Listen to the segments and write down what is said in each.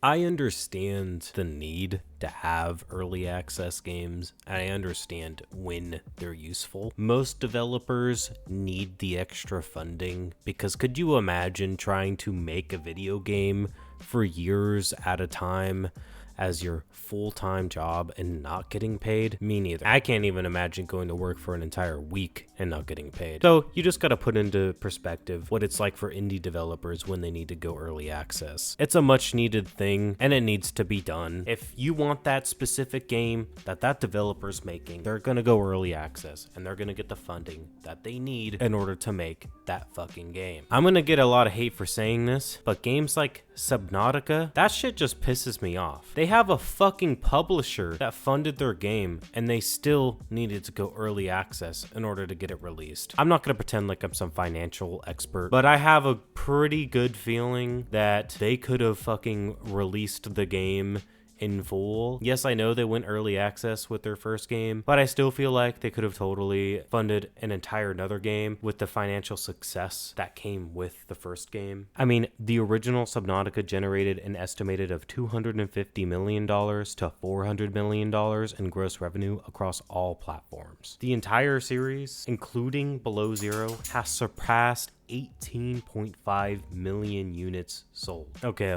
I understand the need to have early access games, and I understand when they're useful. Most developers need the extra funding because could you imagine trying to make a video game for years at a time as your full-time job and not getting paid? Me neither. I can't even imagine going to work for an entire week and not getting paid. So you just gotta put into perspective what it's like for indie developers when they need to go early access. It's a much needed thing and it needs to be done. If you want that specific game that developer's making, they're gonna go early access and they're gonna get the funding that they need in order to make that fucking game. I'm gonna get a lot of hate for saying this, but games like Subnautica, that shit just pisses me off. They have a fucking publisher that funded their game and they still needed to go early access in order to get it released. I'm not gonna pretend like I'm some financial expert, but I have a pretty good feeling that they could have fucking released the game in full. Yes, I know they went early access with their first game, but I still feel like they could have totally funded an entire another game with the financial success that came with the first game. I mean, the original Subnautica generated an estimated of $250 million to $400 million in gross revenue across all platforms. The entire series, including Below Zero, has surpassed 18.5 million units sold. Okay.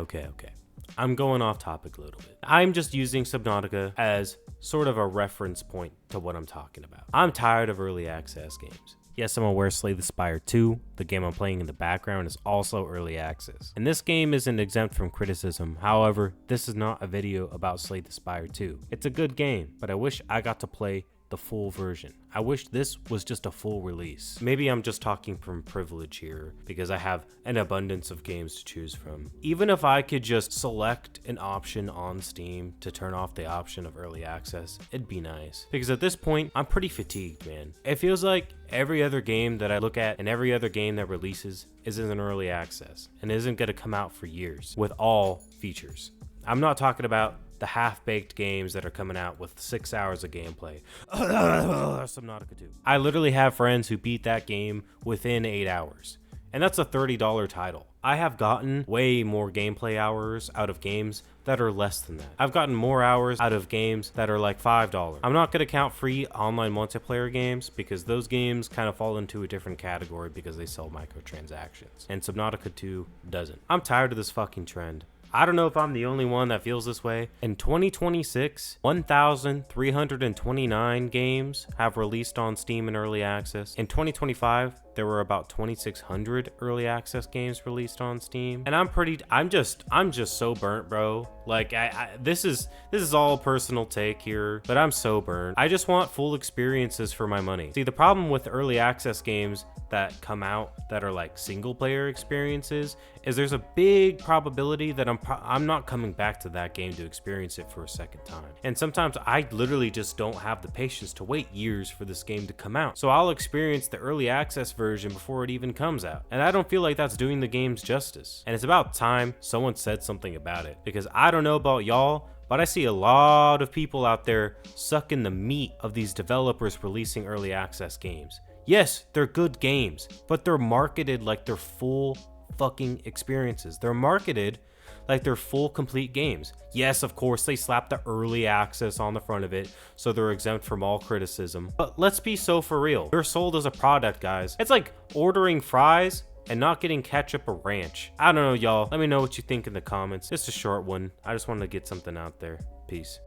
I'm going off topic a little bit. I'm just using Subnautica as sort of a reference point to what I'm talking about. I'm tired of early access games. Yes, I'm aware Slay the Spire 2, the game I'm playing in the background, is also early access. And this game isn't exempt from criticism. However, this is not a video about Slay the Spire 2. It's a good game, but I wish I got to play the full version. I wish this was just a full release. Maybe I'm just talking from privilege here because I have an abundance of games to choose from. Even if I could just select an option on Steam to turn off the option of early access, it'd be nice. Because at this point, I'm pretty fatigued, man. It feels like every other game that I look at and every other game that releases is in early access and isn't gonna come out for years with all features. I'm not talking about the half-baked games that are coming out with 6 hours of gameplay. Subnautica 2. I literally have friends who beat that game within 8 hours. And that's a $30 title. I have gotten way more gameplay hours out of games that are less than that. I've gotten more hours out of games that are like $5. I'm not gonna count free online multiplayer games because those games kind of fall into a different category because they sell microtransactions. And Subnautica 2 doesn't. I'm tired of this fucking trend. I don't know if I'm the only one that feels this way. In 2026, 1,329 games have released on Steam in early access. In 2025, there were about 2,600 early access games released on Steam. And I'm just so burnt, bro. Like this is all personal take here, but I'm so burnt. I just want full experiences for my money. See, the problem with early access games that come out that are like single player experiences is there's a big probability that I'm not coming back to that game to experience it for a second time. And sometimes I literally just don't have the patience to wait years for this game to come out. So I'll experience the early access version before it even comes out. And I don't feel like that's doing the games justice. And it's about time someone said something about it, because I don't know about y'all, but I see a lot of people out there sucking the meat of these developers releasing early access games. Yes, they're good games, but they're marketed like they're full fucking experiences. They're marketed like they're full complete games. Yes, of course, they slap the early access on the front of it, so they're exempt from all criticism. But let's be so for real. They're sold as a product, guys. It's like ordering fries and not getting ketchup or ranch. I don't know, y'all. Let me know what you think in the comments. It's a short one. I just wanted to get something out there. Peace.